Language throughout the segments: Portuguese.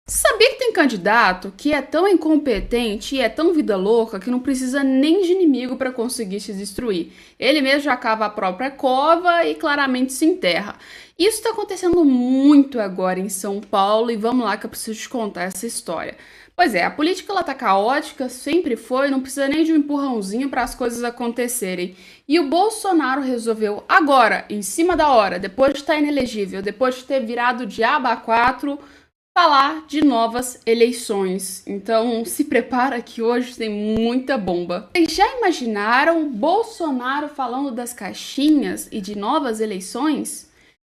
Sabia que tem candidato que é tão incompetente e é tão vida louca que não precisa nem de inimigo para conseguir se destruir. Ele mesmo já cava a própria cova e claramente se enterra. Isso está acontecendo muito agora em São Paulo e vamos lá que eu preciso te contar essa história. Pois é, a política ela tá caótica, sempre foi, não precisa nem de um empurrãozinho para as coisas acontecerem. E o Bolsonaro resolveu agora, em cima da hora, depois de estar inelegível, depois de ter virado diabo a quatro, falar de novas eleições. Então, se prepara que hoje tem muita bomba. Vocês já imaginaram Bolsonaro falando das caixinhas e de novas eleições?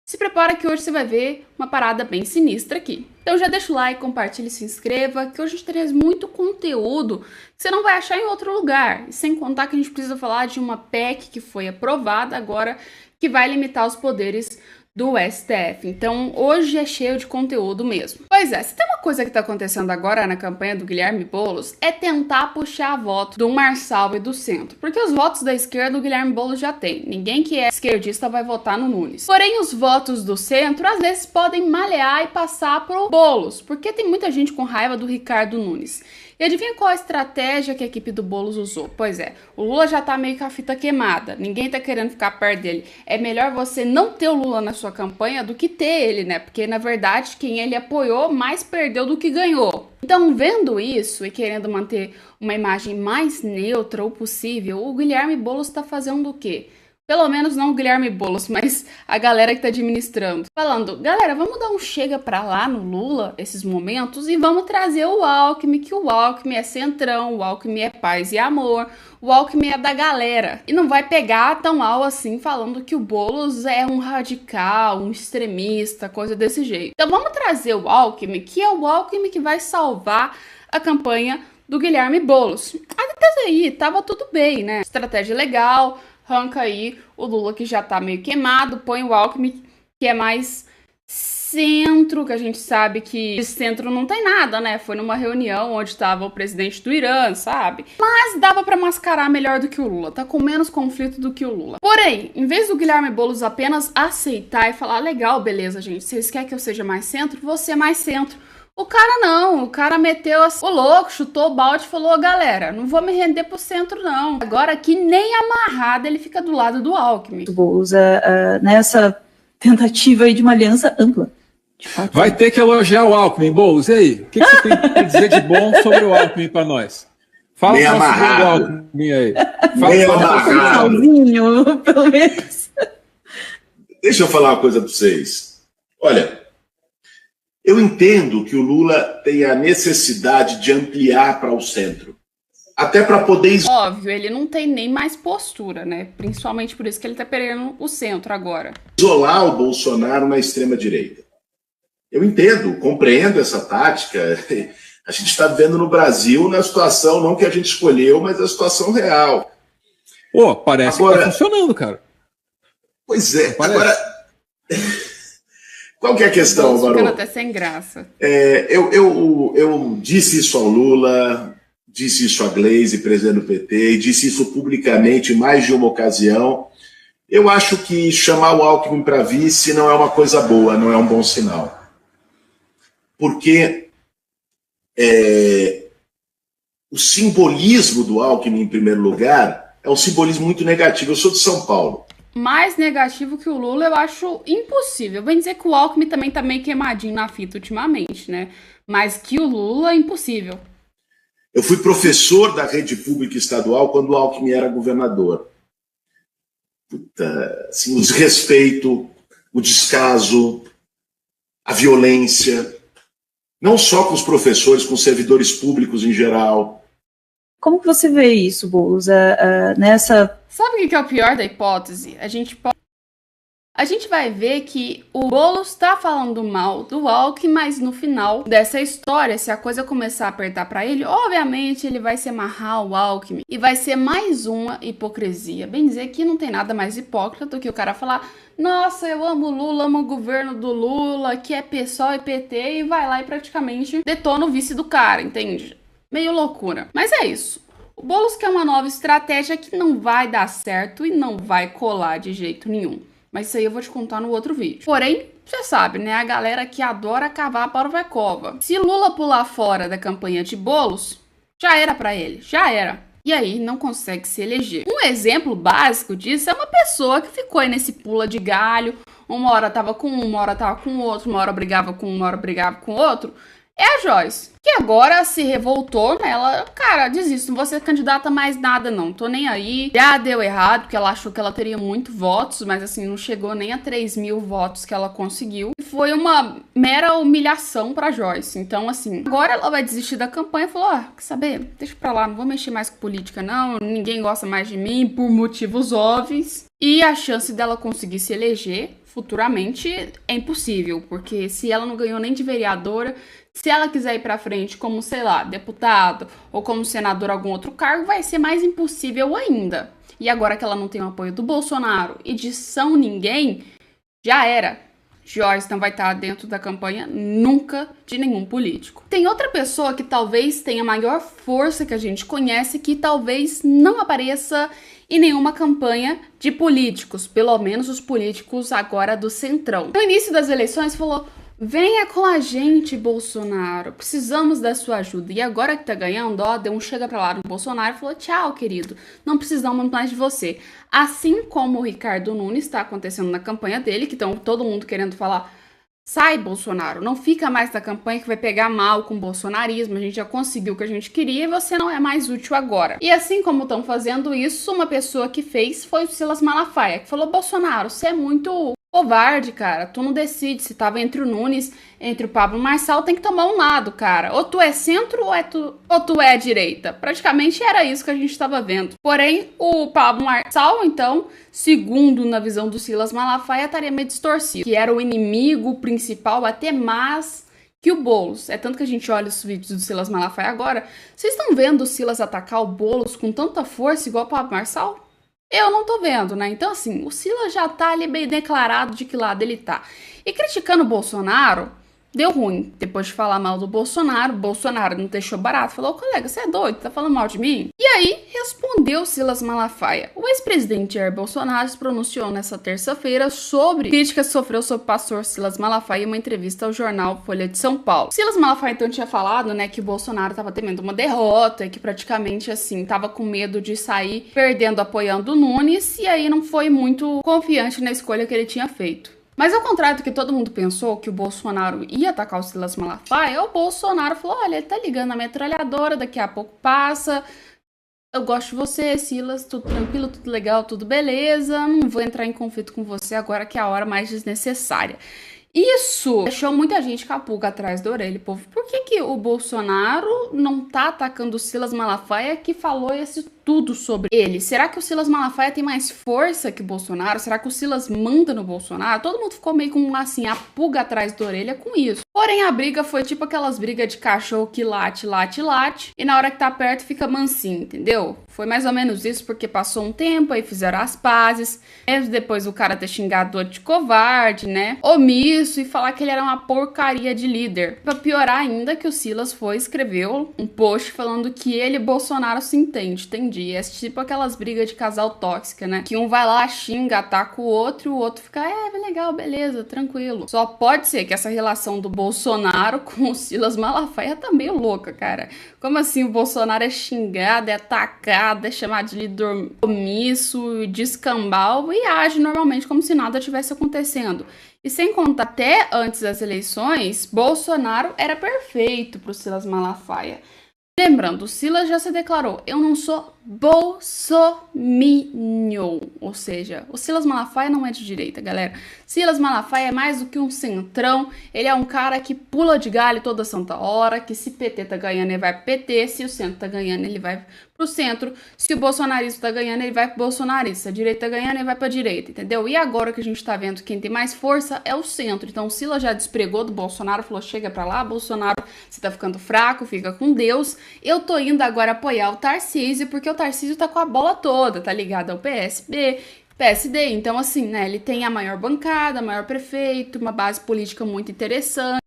Se prepara que hoje você vai ver uma parada bem sinistra aqui. Então já deixa o like, compartilha e se inscreva, que hoje a gente traz muito conteúdo que você não vai achar em outro lugar. E sem contar que a gente precisa falar de uma PEC que foi aprovada agora, que vai limitar os poderes do STF. Então, hoje é cheio de conteúdo mesmo. Pois é, se tem uma coisa que tá acontecendo agora na campanha do Guilherme Boulos, é tentar puxar voto do Marçal e do centro. Porque os votos da esquerda o Guilherme Boulos já tem. Ninguém que é esquerdista vai votar no Nunes. Porém, os votos do centro, às vezes, podem malear e passar pro Boulos. Porque tem muita gente com raiva do Ricardo Nunes. E adivinha qual a estratégia que a equipe do Boulos usou? Pois é, o Lula já tá meio com a fita queimada, ninguém tá querendo ficar perto dele. É melhor você não ter o Lula na sua campanha do que ter ele, né? Porque, na verdade, quem ele apoiou mais perdeu do que ganhou. Então, vendo isso e querendo manter uma imagem mais neutra o possível, o Guilherme Boulos tá fazendo o quê? Pelo menos não o Guilherme Boulos, mas a galera que tá administrando. Falando, galera, vamos dar um chega pra lá no Lula, esses momentos, e vamos trazer o Alckmin, que o Alckmin é centrão, o Alckmin é paz e amor, o Alckmin é da galera. E não vai pegar tão mal assim falando que o Boulos é um radical, um extremista, coisa desse jeito. Então vamos trazer o Alckmin, que é o Alckmin que vai salvar a campanha do Guilherme Boulos. Até aí, tava tudo bem, né? Estratégia legal. Arranca aí o Lula que já tá meio queimado, põe o Alckmin que é mais centro, que a gente sabe que de centro não tem nada, né? Foi numa reunião onde estava o presidente do Irã, sabe? Mas dava pra mascarar melhor do que o Lula, tá com menos conflito do que o Lula. Porém, em vez do Guilherme Boulos apenas aceitar e falar, legal, beleza, gente, vocês querem que eu seja mais centro? Você é mais centro. O cara não, o cara meteu assim, o louco, chutou o balde e falou, galera, não vou me render pro centro não. Agora aqui nem amarrado ele fica do lado do Alckmin. Boulos, nessa tentativa aí de uma aliança ampla. Vai ter que elogiar o Alckmin, Boulos, e aí? O que você tem a dizer de bom sobre o Alckmin para nós? Fala bem amarrado. Do Alckmin aí. Bem amarrado. Pelo menos. Deixa eu falar uma coisa para vocês. Olha, eu entendo que o Lula tem a necessidade de ampliar para o centro. Até para poder... Óbvio, ele não tem nem mais postura, né? Principalmente por isso que ele tá perdendo o centro agora. Isolar o Bolsonaro na extrema-direita. Eu entendo, compreendo essa tática. A gente está vendo no Brasil na situação, não que a gente escolheu, mas a situação real. Pô, parece que tá funcionando, cara. Pois é, agora... Qual que é a questão, Barô? Ficando até sem graça. Eu disse isso ao Lula, disse isso a Gleisi, presidente do PT, e disse isso publicamente em mais de uma ocasião. Eu acho que chamar o Alckmin para vice não é uma coisa boa, não é um bom sinal. Porque o simbolismo do Alckmin, em primeiro lugar, é um simbolismo muito negativo. Eu sou de São Paulo. Mais negativo que o Lula, eu acho impossível. Bem dizer que o Alckmin também tá meio queimadinho na fita ultimamente, né? Mas que o Lula é impossível. Eu fui professor da rede pública estadual quando o Alckmin era governador. Puta, assim, o desrespeito, o descaso, a violência, não só com os professores, com os servidores públicos em geral. Como que você vê isso, Boulos, nessa... Sabe o que é o pior da hipótese? A gente vai ver que o Boulos tá falando mal do Alckmin, mas no final dessa história, se a coisa começar a apertar pra ele, obviamente ele vai se amarrar ao Alckmin e vai ser mais uma hipocrisia. Bem dizer que não tem nada mais hipócrita do que o cara falar, nossa, eu amo o Lula, amo o governo do Lula, que é PSOL e PT, e vai lá e praticamente detona o vice do cara, entende? Meio loucura. Mas é isso. O Boulos quer uma nova estratégia que não vai dar certo e não vai colar de jeito nenhum. Mas isso aí eu vou te contar no outro vídeo. Porém, você sabe, né? A galera que adora cavar para o cova. Se Lula pular fora da campanha de Boulos, já era para ele, já era. E aí não consegue se eleger. Um exemplo básico disso é uma pessoa que ficou aí nesse pula de galho, uma hora tava com um, uma hora tava com outro, uma hora brigava com um, uma hora brigava com outro. É a Joyce, que agora se revoltou, né? Ela, cara, desisto, não vou ser candidata mais nada não, tô nem aí. Já deu errado, porque ela achou que ela teria muito votos, mas assim, não chegou nem a 3.000 votos que ela conseguiu. E foi uma mera humilhação pra Joyce. Então, assim, agora ela vai desistir da campanha e falou, quer saber? Deixa pra lá, não vou mexer mais com política não, ninguém gosta mais de mim por motivos óbvios. E a chance dela conseguir se eleger futuramente é impossível, porque se ela não ganhou nem de vereadora, se ela quiser ir pra frente como, sei lá, deputado ou como senador algum outro cargo, vai ser mais impossível ainda. E agora que ela não tem o apoio do Bolsonaro e de São Ninguém, já era. Joyce não vai estar dentro da campanha nunca de nenhum político. Tem outra pessoa que talvez tenha maior força que a gente conhece, que talvez não apareça em nenhuma campanha de políticos, pelo menos os políticos agora do Centrão. No início das eleições falou, venha com a gente, Bolsonaro, precisamos da sua ajuda. E agora que tá ganhando, deu um chega pra lá no Bolsonaro e falou, tchau, querido, não precisamos mais de você. Assim como o Ricardo Nunes está acontecendo na campanha dele, que estão todo mundo querendo falar, sai, Bolsonaro, não fica mais na campanha que vai pegar mal com o bolsonarismo, a gente já conseguiu o que a gente queria e você não é mais útil agora. E assim como estão fazendo isso, uma pessoa que fez foi o Silas Malafaia, que falou, Bolsonaro, você é muito covarde, cara, tu não decide se tava entre o Nunes, entre o Pablo Marçal, tem que tomar um lado, cara. Ou tu é centro ou tu é direita. Praticamente era isso que a gente tava vendo. Porém, o Pablo Marçal, então, segundo na visão do Silas Malafaia, estaria meio distorcido, que era o inimigo principal, até mais que o Boulos. É tanto que a gente olha os vídeos do Silas Malafaia agora. Vocês estão vendo o Silas atacar o Boulos com tanta força igual o Pablo Marçal? Eu não tô vendo, né? Então, assim, o Silas já tá ali bem declarado de que lado ele tá. E criticando o Bolsonaro, deu ruim. Depois de falar mal do Bolsonaro não deixou barato. Falou, colega, você é doido? Tá falando mal de mim? E aí, respondeu Silas Malafaia. O ex-presidente Jair Bolsonaro se pronunciou nessa terça-feira sobre críticas que sofreu sobre o pastor Silas Malafaia em uma entrevista ao jornal Folha de São Paulo. Silas Malafaia, então, tinha falado, né, que o Bolsonaro tava temendo uma derrota, que praticamente, assim, tava com medo de sair perdendo, apoiando o Nunes, e aí não foi muito confiante na escolha que ele tinha feito. Mas ao contrário do que todo mundo pensou, que o Bolsonaro ia atacar o Silas Malafaia, o Bolsonaro falou, olha, ele tá ligando a metralhadora, daqui a pouco passa, eu gosto de você, Silas, tudo tranquilo, tudo legal, tudo beleza, não vou entrar em conflito com você agora que é a hora mais desnecessária. Isso deixou muita gente com a pulga atrás da orelha, povo. Por que o Bolsonaro não tá atacando o Silas Malafaia, que falou esse tudo sobre ele? Será que o Silas Malafaia tem mais força que o Bolsonaro? Será que o Silas manda no Bolsonaro? Todo mundo ficou meio com, assim, a pulga atrás da orelha com isso. Porém, a briga foi tipo aquelas brigas de cachorro que late, e na hora que tá perto fica mansinho, entendeu? Foi mais ou menos isso, porque passou um tempo, aí fizeram as pazes, mesmo depois o cara ter xingado o de covarde, né? Omisso, e falar que ele era uma porcaria de líder. Pra piorar ainda, que o Silas escreveu um post falando que ele e Bolsonaro se entendi. É tipo aquelas brigas de casal tóxica, né? Que um vai lá, xinga, ataca o outro fica, legal, beleza, tranquilo. Só pode ser que essa relação do Bolsonaro com o Silas Malafaia tá meio louca, cara. Como assim o Bolsonaro é xingado, é atacado, é chamado de líder omisso, de escambau e age normalmente como se nada tivesse acontecendo. E sem contar, até antes das eleições, Bolsonaro era perfeito pro Silas Malafaia. Lembrando, o Silas já se declarou, eu não sou bolsominho, ou seja, o Silas Malafaia não é de direita, galera. Silas Malafaia é mais do que um centrão, ele é um cara que pula de galho toda santa hora, que se PT tá ganhando, ele vai pro PT, se o centro tá ganhando, ele vai pro centro, se o bolsonarismo tá ganhando, ele vai pro bolsonarista, se a direita tá ganhando, ele vai pra direita, entendeu? E agora que a gente tá vendo quem tem mais força é o centro, então o Silas já despregou do Bolsonaro, falou, chega pra lá, Bolsonaro, você tá ficando fraco, fica com Deus, eu tô indo agora apoiar o Tarcísio, porque o Tarcísio tá com a bola toda, tá ligado ao PSB, PSD, então assim, né, ele tem a maior bancada, maior prefeito, uma base política muito interessante.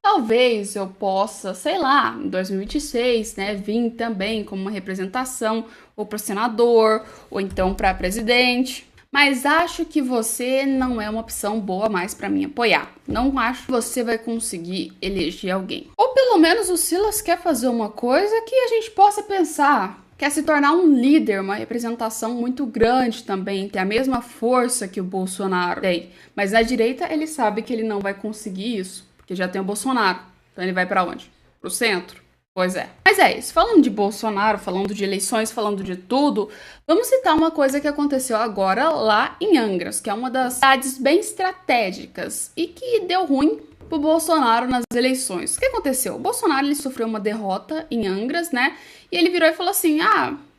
Talvez eu possa, sei lá, em 2026, né, vir também como uma representação, ou para senador, ou então para presidente. mas acho que você não é uma opção boa mais para mim apoiar. Não acho que você vai conseguir eleger alguém. Ou pelo menos o Silas quer fazer uma coisa que a gente possa pensar. Quer se tornar um líder, uma representação muito grande também, ter a mesma força que o Bolsonaro tem. Mas na direita ele sabe que ele não vai conseguir isso, porque já tem o Bolsonaro. Então ele vai para onde? Pro centro? Pois é. Mas é isso. Falando de Bolsonaro, falando de eleições, falando de tudo, vamos citar uma coisa que aconteceu agora lá em Angras, que é uma das cidades bem estratégicas e que deu ruim pro Bolsonaro nas eleições. O que aconteceu? O Bolsonaro ele sofreu uma derrota em Angras, né? E ele virou e falou assim: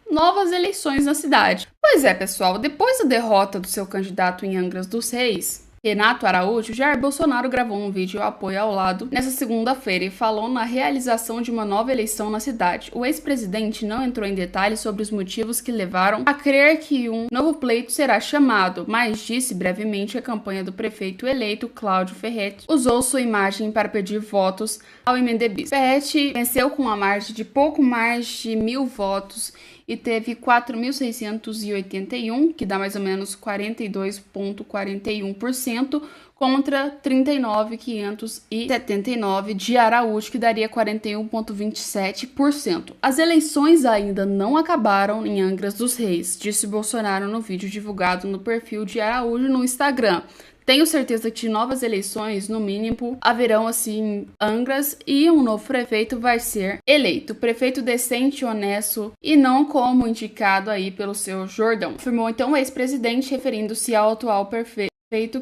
novas eleições na cidade. Pois é, pessoal, depois da derrota do seu candidato em Angras dos Reis, Renato Araújo, Jair Bolsonaro gravou um vídeo apoio ao lado nessa segunda-feira e falou na realização de uma nova eleição na cidade. O ex-presidente não entrou em detalhes sobre os motivos que levaram a crer que um novo pleito será chamado, mas disse brevemente que a campanha do prefeito eleito, Cláudio Ferretti, usou sua imagem para pedir votos ao MDB. Ferretti venceu com uma margem de pouco mais de 1.000 votos e teve 4.681, que dá mais ou menos 42,41%, contra 39.579 de Araújo, que daria 41,27%. As eleições ainda não acabaram em Angras dos Reis, disse Bolsonaro no vídeo divulgado no perfil de Araújo no Instagram. Tenho certeza que novas eleições, no mínimo, haverão assim Angras e um novo prefeito vai ser eleito. Prefeito decente, honesto e não como indicado aí pelo seu Jordão. Afirmou então o ex-presidente referindo-se ao atual prefeito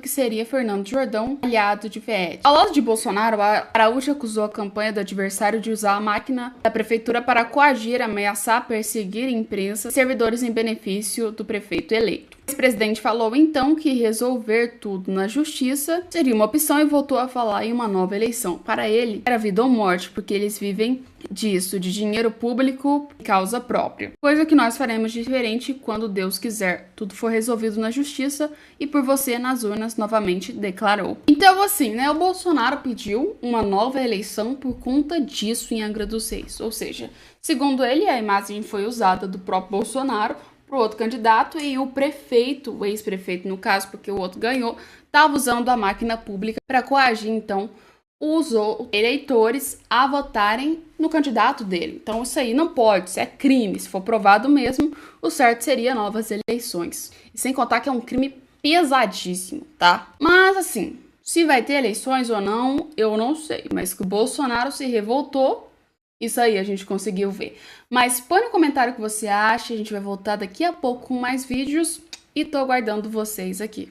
que seria Fernando Jordão, aliado de Ferretti. Ao lado de Bolsonaro, Araújo acusou a campanha do adversário de usar a máquina da prefeitura para coagir, ameaçar, perseguir a imprensa e servidores em benefício do prefeito eleito. O ex-presidente falou então que resolver tudo na justiça seria uma opção e voltou a falar em uma nova eleição. Para ele, era vida ou morte, porque eles vivem disso, de dinheiro público e causa própria. Coisa que nós faremos diferente quando Deus quiser. Tudo for resolvido na justiça e por você nas urnas, novamente declarou. Então assim, né, o Bolsonaro pediu uma nova eleição por conta disso em Angra dos Reis. Ou seja, segundo ele, a imagem foi usada do próprio Bolsonaro para o outro candidato e o prefeito, o ex-prefeito no caso, porque o outro ganhou, estava usando a máquina pública para coagir, então, os eleitores a votarem no candidato dele. Então isso aí não pode, isso é crime. Se for provado mesmo, o certo seria novas eleições. E sem contar que é um crime pesadíssimo, tá? Mas assim, se vai ter eleições ou não, eu não sei. Mas que o Bolsonaro se revoltou, isso aí a gente conseguiu ver. Mas põe no comentário o que você acha. A gente vai voltar daqui a pouco com mais vídeos e tô aguardando vocês aqui.